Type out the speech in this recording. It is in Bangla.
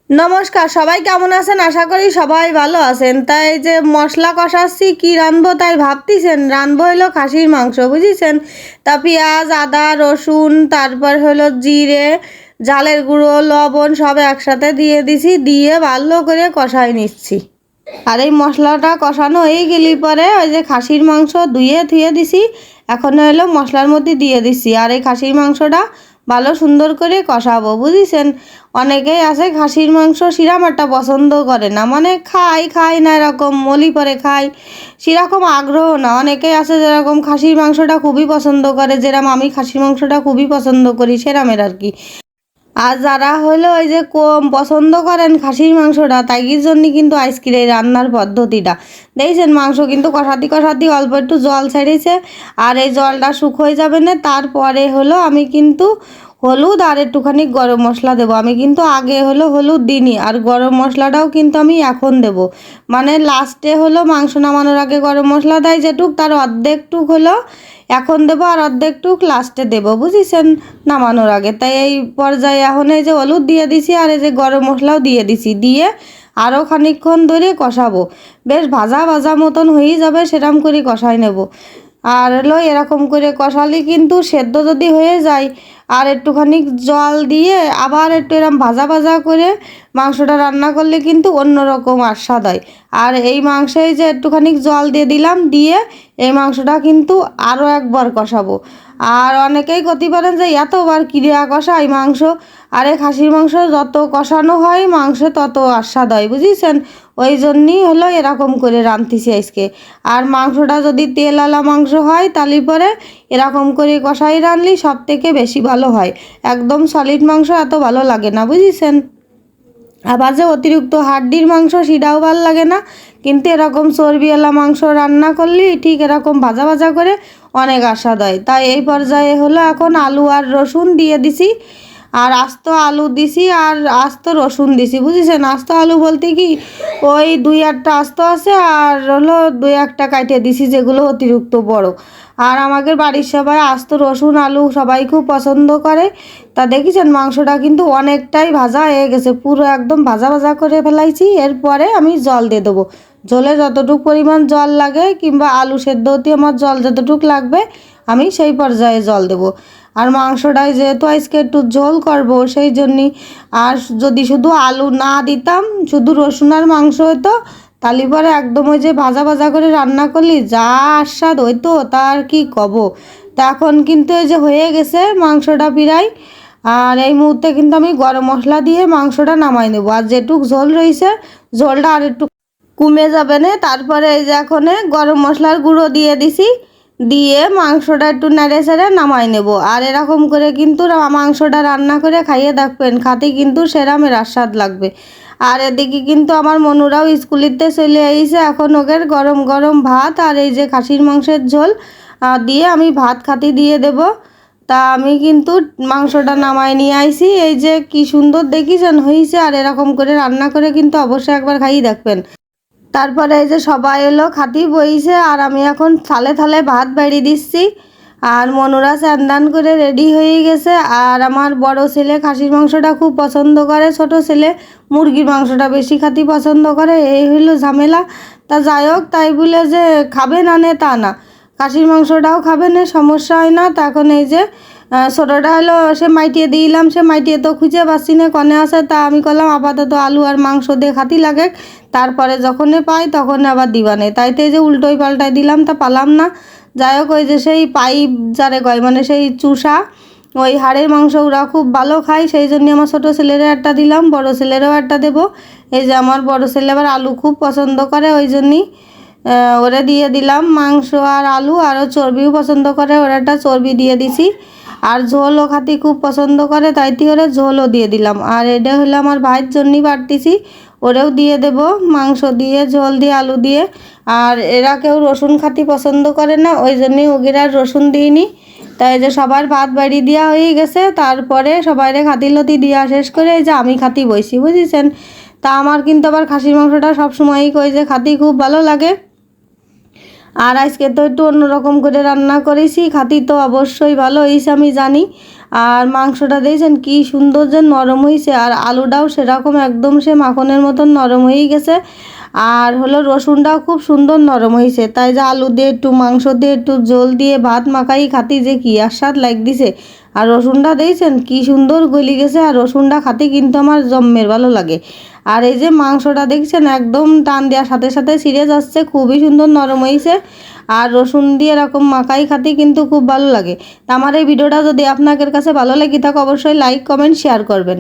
নমস্কার, সবাই কেমন আছেন? আশা করি সবাই ভালো আছেন। তাই যে মশলা কষাচ্ছি, কি রাঁধবো তাই ভাবতেছেন। রাঁধবো হলো খাসির মাংস, বুঝেছেন। তা পেঁয়াজ, আদা, রসুন, তারপর হলো জিরে, ঝালের গুঁড়ো, লবণ সব একসাথে দিয়ে দিছি, দিয়ে ভালো করে কষাই নিচ্ছি। আর এই মশলাটা কষানো হয়ে গেলি পরে ওই যে খাসির মাংস ধুয়ে থুয়ে দিছি, এখন হলো মশলার মধ্যে দিয়ে দিছি। আর এই খাসির মাংসটা ভালো সুন্দর করে কষাবো, বুঝেছেন। অনেকেই আছে খাসির মাংস সেরকম একটা পছন্দ করে না, মানে খায় না, এরকম মলি পরে খায়, সেরকম আগ্রহ না। অনেকেই আছে যেরকম খাসির মাংসটা খুবই পছন্দ করে, যেরকম আমি খাসির মাংসটা খুবই পছন্দ করি সেরামের আর কি। আর যারা হলো ওই যে কম পছন্দ করেন খাসির মাংসটা, তাইর জন্য কিন্তু আজকের এই রান্নার পদ্ধতিটা দেখছেন। মাংস কিন্তু কষাতি কষাতি অল্প একটু জল ছেড়েছে, আর এই জলটা শুকিয়ে যাবে না। তারপরে হলো আমি কিন্তু হলুদ আর একটুখানি গরম মশলা দেবো। আমি কিন্তু আগে হলো হলুদ দিইনি, আর গরম মশলাটাও কিন্তু আমি এখন দেব। মানে লাস্টে হলো মাংস নামানোর আগে গরম মশলা দেয় যেটুক, তার অর্ধেকটুক হলো এখন দেবো, আর অর্ধেকটুক লাস্টে দেবো, বুঝেছেন, নামানোর আগে। তাই এই পর্যায়ে এখন এই যে হলুদ দিয়ে দিছি, আর এই যে গরম মশলাও দিয়ে দিছি, দিয়ে আরও খানিকক্ষণ ধরে কষাবো। বেশ ভাজা ভাজা মতন হয়েই যাবে, সেরকম করে কষাই নেব। আর হলো এরকম করে কষালে কিন্তু সেদ্ধ যদি হয়ে যায়, আর একটুখানি জল দিয়ে আবার একটু এরকম ভাজা ভাজা করে মাংসটা রান্না করলে কিন্তু অন্যরকম স্বাদ হয়। আর এই মাংসে যে একটুখানি জল দিয়ে দিলাম, দিয়ে এই মাংসটা কিন্তু আরও একবার কষাবো। আর অনেকেই করতে পারেন যে এতবার ক্রিয়া কষাই মাংস, আরে খাসির মাংস যত কষানো হয় মাংস তত স্বাদ হয়, বুঝেছেন। ওই জন্যই হলো এরকম করে রাঁধতেছি আজকে। আর মাংসটা যদি তেলওয়ালা মাংস হয় তাহলে পরে এরকম করে কষাই রাঁধলে সব থেকে বেশি ভালো হয়। একদম সলিড মাংস এত ভালো লাগে না, বুঝেছেন। আবার যে অতিরিক্ত হাড্ডির মাংস সেটাও ভালো লাগে না, কিন্তু এরকম চর্বিওয়ালা মাংস রান্না করলে ঠিক এরকম ভাজা ভাজা করে অনেক স্বাদ হয়। তাই এই পর্যায়ে হলো এখন আলু আর রসুন দিয়ে দিছি, আর আস্ত আলু দিছি আর আস্ত রসুন দিছি, বুঝেছেন। আস্ত আলু বলতে কি ওই দুই একটা আস্ত আছে, আর হলো দুই একটা কাটে দিছি যেগুলো অতিরিক্ত বড়। আর আমাদের বাড়ির সবাই আস্ত রসুন আলু সবাই খুব পছন্দ করে। তা দেখেছেন মাংসটা কিন্তু অনেকটাই ভাজা হয়ে গেছে, পুরো একদম ভাজা ভাজা করে ফেলাইছি। এরপরে আমি জল দিয়ে দেবো, ঝোলে যতটুকু পরিমাণ জল লাগে, কিংবা আলু সেদ্ধ হতে আমার জল যতটুকু লাগবে আমি সেই পর্যায়ে জল দেবো। আর মাংসটায় যেহেতু আজকে একটু ঝোল করব সেই জন্যই। আর যদি শুধু আলু না দিতাম, শুধু রসুন আর মাংস হতো, তাহলে পরে একদম ওই যে ভাজা ভাজা করে রান্না করলি যা স্বাদ হইতো তার কি কব। তা এখন কিন্তু এই যে হয়ে গেছে মাংসটা প্রায়। আর এই মুহূর্তে কিন্তু আমি গরম মশলা দিয়ে মাংসটা নামাই নেবো, আর যেটুক ঝোল রয়েছে ঝোলটা আর একটু কমে যাবে না। তারপরে এই যে এখন গরম মশলার গুঁড়ো দিয়ে দিছি, দিয়ে মাংসটা একটু নেড়ে চেড়ে নামাই নেব। আর এরকম করে কিন্তু মাংসটা রান্না করে খাইয়ে দেখবেন, খাতে কিন্তু সেরামের স্বাদ লাগবে। আর এদিকে কিন্তু আমার মনুরাও স্কুলিতে চলে এসেছে, এখন ওদের গরম গরম ভাত আর এই যে খাসির মাংসের ঝোল দিয়ে আমি ভাত খাতে দিয়ে দেব। তা আমি কিন্তু মাংসটা নামাই নিয়ে আইছি, এই যে কি সুন্দর দেখিছেন হয়েছে। আর এরকম করে রান্না করে কিন্তু অবশ্যই একবার খাইয়ে দেখবেন। তারপরে এই যে সবাই এলো খাতি বইছে, আর আমি এখন থালে থালে ভাত বেড়ে দিচ্ছি। আর মনুরা স্নান করে রেডি হয়ে গেছে। আর আমার বড় ছেলে খাসির মাংসটা খুব পছন্দ করে, ছোট ছেলে মুরগির মাংসটা বেশি খাতি পছন্দ করে, এই হইলো ঝামেলা। তা যাই হোক, তাই বলে যে খাবে না নে তা না, খাসির মাংসটাও খাবে না, সমস্যা হয় না। তা এখন এই যে ছোটোটা হলো সে মাইটিয়ে দিলাম, সে মাইটিয়ে তো খুঁজে পাচ্ছি না কনে আছে। তা আমি করলাম আপাতত আলু আর মাংস দিয়ে খাতি লাগে, তারপরে যখনই পাই তখন আবার দিবানে। তাইতে যে উল্টোই পাল্টাই দিলাম, তা পালাম না। যাই হোক, ওই যে সেই পাইপ যারে কয়, মানে সেই চুষা ওই হাড়ের মাংস ওরা খুব ভালো খায়, সেই জন্য আমার ছোটো ছেলেরও একটা দিলাম, বড় ছেলেরও একটা দেবো। এই যে আমার বড় ছেলে আবার আলু খুব পছন্দ করে, ওই জন্যই ওরা দিয়ে দিলাম মাংস আর আলু। আরও চর্বিও পছন্দ করে, ওরা একটা চর্বি দিয়ে দিছি। আর ঝোলও খাতি খুব পছন্দ করে, তাইতে ওরা ঝোলও দিয়ে দিলাম। আর এটা হলো আমার ভাইয়ের জন্যই বাড়তেছি, ওরেও দিয়ে দেব মাংস দিয়ে ঝোল দিয়ে আলু দিয়ে। আর এরা কেউ রসুন খাতি পছন্দ করে না, ওই জন্যই ওগের আর রসুন দিইনি। তাই যে সবার ভাত বাড়ি দেওয়া হয়ে গেছে, তারপরে সবাইরে খাতি লতি দেওয়া শেষ করে এই যে আমি খাতি বইছি, বুঝেছেন। তা আমার কিন্তু আবার খাসির মাংসটা সবসময়ই কই যে খাতি খুব ভালো লাগে। আর আজকে তো একটু অন্যরকম করে রান্না করেছি, খাতি তো অবশ্যই ভালো হয়েছে আমি জানি। আর মাংসটা দিয়েছেন কি সুন্দর যে নরম হয়েছে, আর আলুটাও সেরকম একদম সে মাখনের মতন নরম হয়ে গেছে। আর হলো রসুনটাও খুব সুন্দর নরম হয়েছে। তাই যে আলু দিয়ে একটু মাংস দিয়ে একটু ঝোল দিয়ে ভাত মাখাই খাতি যে কি আস্বাদ লাগ দিছে। আর রসুনটা দিয়েছেন কি সুন্দর গলি গেছে, আর রসুনটা খাতে কিন্তু আমার জম্মের ভালো লাগে। আর এই যে মাংসটা দেখছেন একদম টান দেওয়ার সাথে সাথে ছিঁড়ে যাচ্ছে, খুবই সুন্দর নরম হয়েছে। আর রসুন দিয়ে এরকম মাখাই খাতে কিন্তু খুব ভালো লাগে। আমার এই ভিডিওটা যদি আপনাদের কাছে ভালো লাগে থাকে অবশ্যই লাইক কমেন্ট শেয়ার করবেন।